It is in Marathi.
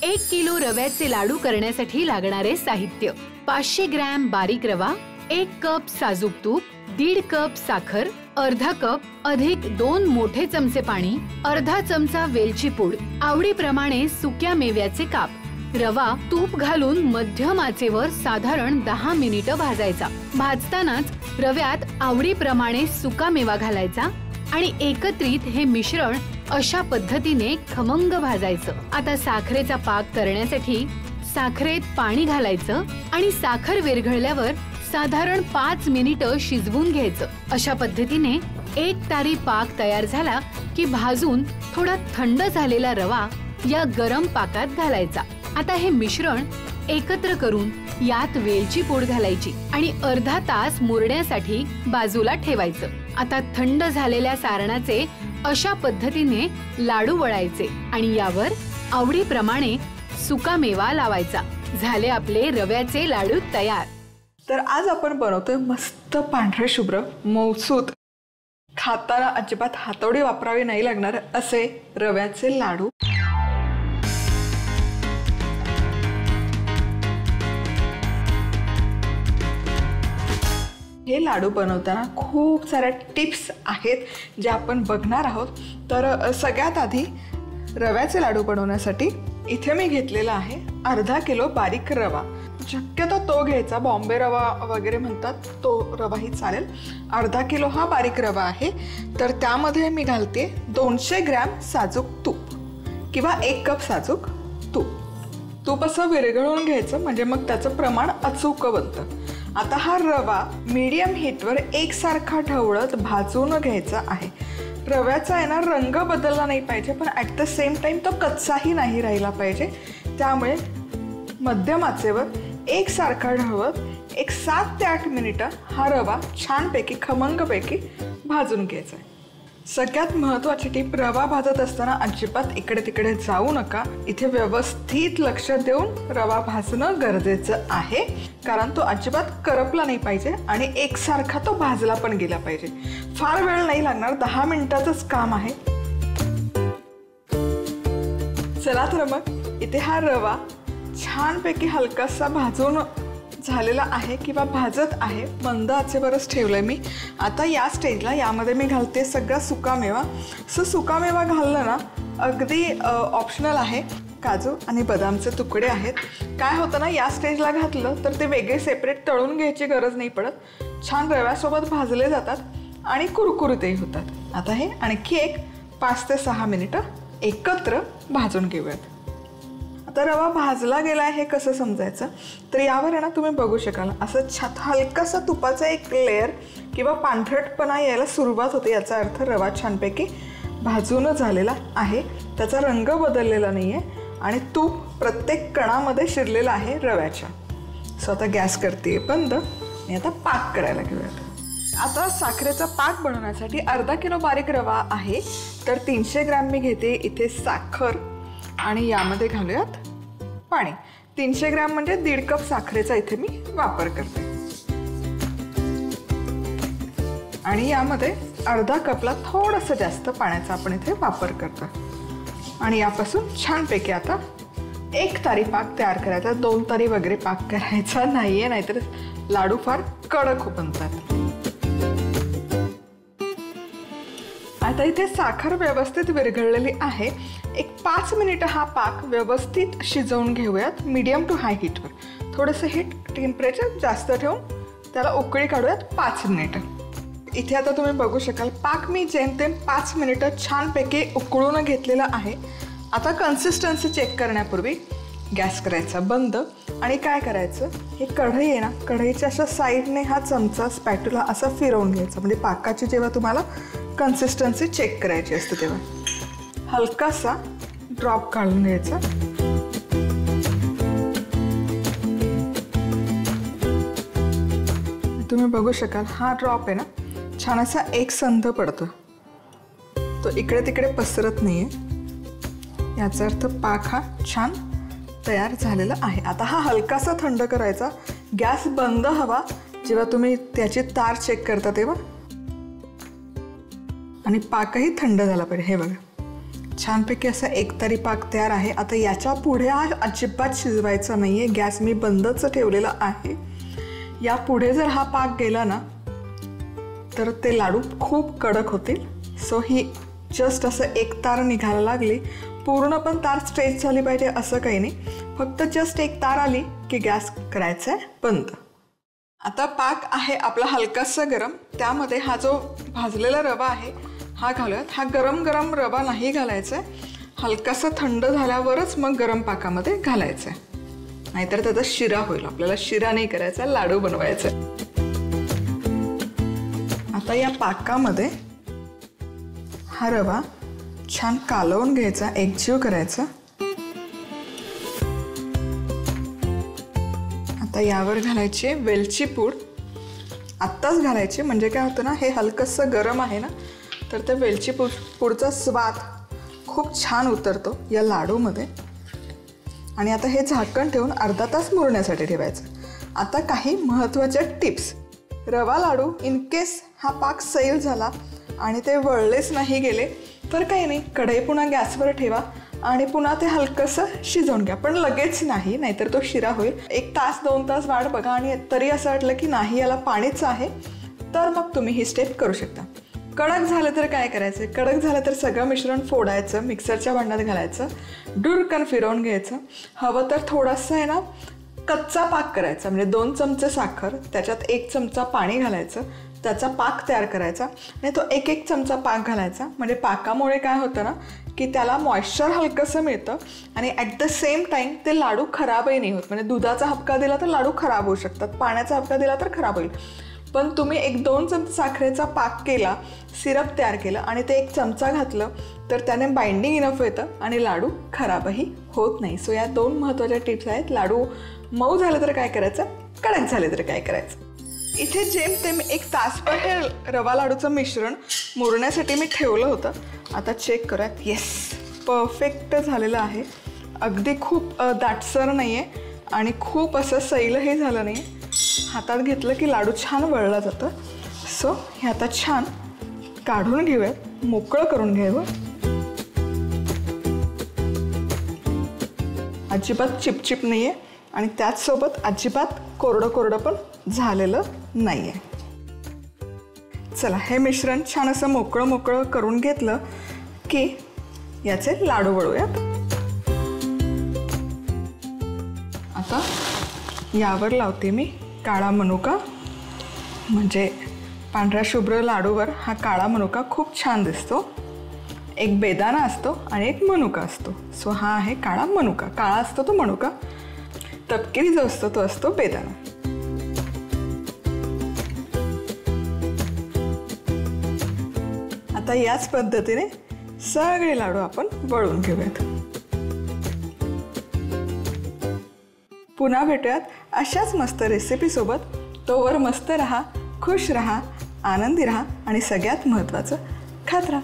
1 किलो रव्याचे लाडू करण्यासाठी लागणारे साहित्य: 500 ग्रॅम बारीक रवा, 1 कप साजूक तूप, 1.5 कप साखर, अर्धा कप अधिक 2 मोठे चमचे पाणी, अर्धा चमचा वेलची पूड, आवडीप्रमाणे सुक्या मेव्याचे काप. रवा तूप घालून मध्यम आचेवर साधारण 10 मिनिटं भाजायचा. भाजतानाच रव्यात आवडीप्रमाणे सुका मेवा घालायचा आणि एकत्रित हे मिश्रण अशा पद्धतीने खमंग भाजायचं. आता साखरेचा पाक करण्यासाठी साखरेत पाणी घालायचं आणि साखर विरघळल्यावर साधारण 5 मिनिटं शिजवून घ्यायचं. अशा पद्धतीने एक तारी पाक तयार झाला की भाजून थोडा थंड झालेला रवा या गरम पाकात घालायचा. आता हे मिश्रण एकत्र करून यात वेलची पूड घालायची आणि अर्धा तास मुरण्यासाठी बाजूला ठेवायचं. आता थंड झालेल्या सारणाचे अशा पद्धतीने लाडू वळायचे आणि यावर आवडीप्रमाणे सुका मेवा लावायचा. झाले आपले रव्याचे लाडू तयार. तर आज आपण बनवतोय मस्त पांढरे शुभ्र मौसूद, खाताना अजिबात हातोडी वापरावी नाही लागणार असे रव्याचे लाडू. हे लाडू बनवताना खूप साऱ्या टिप्स आहेत ज्या आपण बघणार आहोत. तर सगळ्यात आधी रव्याचे लाडू बनवण्यासाठी इथे मी घेतलेला आहे अर्धा किलो बारीक रवा. शक्यतो तो घ्यायचा, बॉम्बे रवा वगैरे म्हणतात तो रवाही चालेल. अर्धा किलो हा बारीक रवा आहे. तर त्यामध्ये मी घालते 200 ग्रॅम साजूक तूप किंवा 1 कप साजूक तूप. तूप असं विरघळून घ्यायचं म्हणजे मग त्याचं प्रमाण अचूक बनतं. आता हा रवा मीडियम हीटवर एकसारखा ढवळत भाजून घ्यायचा आहे. रव्याचा आहे ना रंग बदलला नाही पाहिजे, पण ॲट द सेम टाइम तो कच्चाही नाही राहिला पाहिजे. त्यामुळे मध्यम आचेवर एकसारखा ढवळत एक 7 ते 8 मिनिटं हा रवा छानपैकी खमंगपैकी भाजून घ्यायचा आहे. सगळ्यात महत्त्वाची टीप, रवा भाजत असताना अजिबात इकडे तिकडे जाऊ नका. इथे व्यवस्थित लक्ष देऊन रवा भाजणं गरजेचं आहे, कारण तो अजिबात करपला नाही पाहिजे आणि एकसारखा तो भाजला पण गेला पाहिजे. फार वेळ नाही लागणार, 10 मिनिटाचंच काम आहे. चला तर मग इथे हा रवा छानपैकी हलकासा भाजून झालेला आहे किंवा भाजत आहे. मंद आचेवरच ठेवलंय मी. आता या स्टेजला यामध्ये मी घालते सगळा सुकामेवा. सुकामेवा घालणं ना अगदी ऑप्शनल आहे. काजू आणि बदामचे तुकडे आहेत. काय होतं ना, या स्टेजला घातलं तर ते वेगळे सेपरेट तळून घ्यायची गरज नाही पडत. छान रव्यासोबत भाजले जातात आणि कुरकुरीतही होतात. आता हे आणखी एक 5 ते 6 मिनिटं एकत्र भाजून घेऊयात. आता रवा भाजला गेला आहे हे कसं समजायचं, तर यावर आहे ना तुम्ही बघू शकाल असं हलकासा तुपाचा एक लेअर किंवा पांढरटपणा यायला सुरुवात होते. याचा अर्थ रवा छानपैकी भाजून झालेला आहे, त्याचा रंग बदललेला नाही आहे आणि तूप प्रत्येक कणामध्ये शिरलेला आहे रव्याच्या. आता गॅस करते बंद आणि आता पाक करायला घेऊयात. आता साखरेचा पाक बनवण्यासाठी अर्धा किलो बारीक रवा आहे, तर 300 ग्रॅम मी घेते इथे साखर आणि यामध्ये घालूयात पाणी. 300 ग्रॅम म्हणजे 1.5 कप साखरेचा इथे मी वापर करते आणि यामध्ये अर्धा कपला थोडंसं जास्त पाण्याचा आपण इथे वापर करतो. आणि यापासून छानपैकी आता 1 तारी पाक तयार करायचा. 2 तारी वगैरे पाक करायचा नाहीये, नाहीतर लाडू फार कडक बनतात. आता इथे साखर व्यवस्थित विरघळलेली आहे. एक 5 मिनिटं हा पाक व्यवस्थित शिजवून घेऊयात मीडियम टू हाय हीटवर. थोडंसं हीट टेम्परेचर जास्त ठेवून त्याला उकळी काढूयात 5 मिनिटं. इथे आता तुम्ही बघू शकाल पाक मी जेमतेम 5 मिनिटं छानपैकी उकळून घेतलेला आहे. आता कन्सिस्टन्सी चेक करण्यापूर्वी गॅस करायचा बंद आणि काय करायचं, हे कढई आहे ना, कढईच्या अशा साईडने हा चमचा स्पॅटुला असा फिरवून घ्यायचा. म्हणजे पाकाची जेव्हा तुम्हाला कन्सिस्टन्सी चेक करायची असते तेव्हा हलकासा ड्रॉप काढून घ्यायचा. तुम्ही बघू शकाल हा ड्रॉप आहे ना छान असा एक संध पडतो, तो इकडे तिकडे पसरत नाहीये. याचा अर्थ पाक हा छान तयार झालेला आहे. आता हा हलकासा थंड करायचा. गॅस बंद हवा जेव्हा तुम्ही त्याची तार चेक करता तेव्हा, आणि पाकही थंड झाला पाहिजे. हे बघा छानपैकी असा एकतरी पाक तयार आहे. आता याच्या पुढे हा अजिबात शिजवायचा नाही आहे. गॅस मी बंदच ठेवलेला आहे. या पुढे जर हा पाक गेला ना तर ते लाडू खूप कडक होतील. सो ही जस्ट असं एक तार निघायला लागली. पूर्ण पण तार स्ट्रेच झाली पाहिजे असं काही नाही. फक्त जस्ट एक तार आली की गॅस करायचा आहे बंद. आता पाक आहे आपला हलकासा गरम. त्यामध्ये हा जो भाजलेला रवा आहे हा घालूयात. हा गरम गरम रवा नाही घालायचा आहे. हलकासा थंड झाल्यावरच मग गरम पाकामध्ये घालायचं आहे. नाहीतर त्याचा शिरा होईल. आपल्याला शिरा नाही करायचा, लाडू बनवायचा. आता या पाकामध्ये हा रवा छान कालवून घ्यायचा, एकजीव करायचा. आता यावर घालायची वेलची पूड. आत्ताच घालायची म्हणजे काय होतं ना, हे हलकंसं गरम आहे ना तर ते वेलची पूडचा स्वाद खूप छान उतरतो या लाडूमध्ये. आणि आता हे झाकण ठेवून अर्धा तास मुरण्यासाठी ठेवायचं. आता काही महत्त्वाच्या टिप्स. रवा लाडू इन केस हा पाक सैल झाला आणि ते वळलेच नाही गेले तर काही नाही, कढई पुन्हा गॅसवर ठेवा आणि पुन्हा ते हलकंसं शिजवून घ्या. पण लगेच नाही, नाहीतर तो शिरा होईल. 1 तास 2 तास वाट बघा आणि तरी असं वाटलं की नाही याला पाणीच आहे तर मग तुम्ही ही स्टेप करू शकता. कडक झालं तर काय करायचं, कडक झालं तर सगळं मिश्रण फोडायचं, मिक्सरच्या भांड्यात घालायचं, डुरकन फिरवून घ्यायचं. हवं तर थोडंसं आहे ना कच्चा पाक करायचा. म्हणजे 2 चमचे साखर, त्याच्यात 1 चमचा पाणी घालायचं, त्याचा पाक तयार करायचा. आणि तो 1 चमचा पाक घालायचा. म्हणजे पाकामुळे काय होतं ना की त्याला मॉइश्चर हलकंसं मिळतं आणि ॲट द सेम टाईम ते लाडू खराबही नाही होत. म्हणजे दुधाचा हबका दिला तर लाडू खराब होऊ शकतात, पाण्याचा हबका दिला तर खराब होईल. पण तुम्ही 1-2 चमचे साखरेचा पाक केला, सिरप तयार केलं आणि ते 1 चमचा घातलं तर त्याने बाइंडिंग इनफ येतं आणि लाडू खराबही होत नाही. सो या 2 महत्त्वाच्या टिप्स आहेत. लाडू मऊ झालं तर काय करायचं, कडक झाले तर काय करायचं. इथे जेमतेम 1 तासभर हे रवा लाडूचं मिश्रण मुरण्यासाठी मी ठेवलं होतं. आता चेक करूयात. येस, परफेक्ट झालेलं आहे. अगदी खूप दाटसर नाही आहे आणि खूप असं सैलही झालं नाही. हातात घेतलं की लाडू छान वळला जातं. सो हे आता छान काढून घेऊयात, मोकळं करून घ्यावं. अजिबात चिपचिप नाही आहे आणि त्याचसोबत अजिबात कोरडं कोरडं पण झालेलं नाही आहे. चला, हे मिश्रण छान असं मोकळं मोकळं करून घेतलं की याचे लाडू वळूयात. आता यावर लावते मी काळा मनुका. म्हणजे पांढऱ्या शुभ्र लाडूवर हा काळा मनुका खूप छान दिसतो. एक बेदाणा असतो आणि एक मनुका असतो. सो हा आहे काळा मनुका. काळा असतो तो मनुका, तपकिरी जो असतो तो असतो बेदाणा. आता याच पद्धतीने सगळे लाडू आपण वळून घेऊयात. पुन्हा भेटूयात अशाच मस्त रेसिपीसोबत. तोवर मस्त रहा, खुश रहा, आनंदी रहा आणि सगळ्यात महत्त्वाचं खात रहा.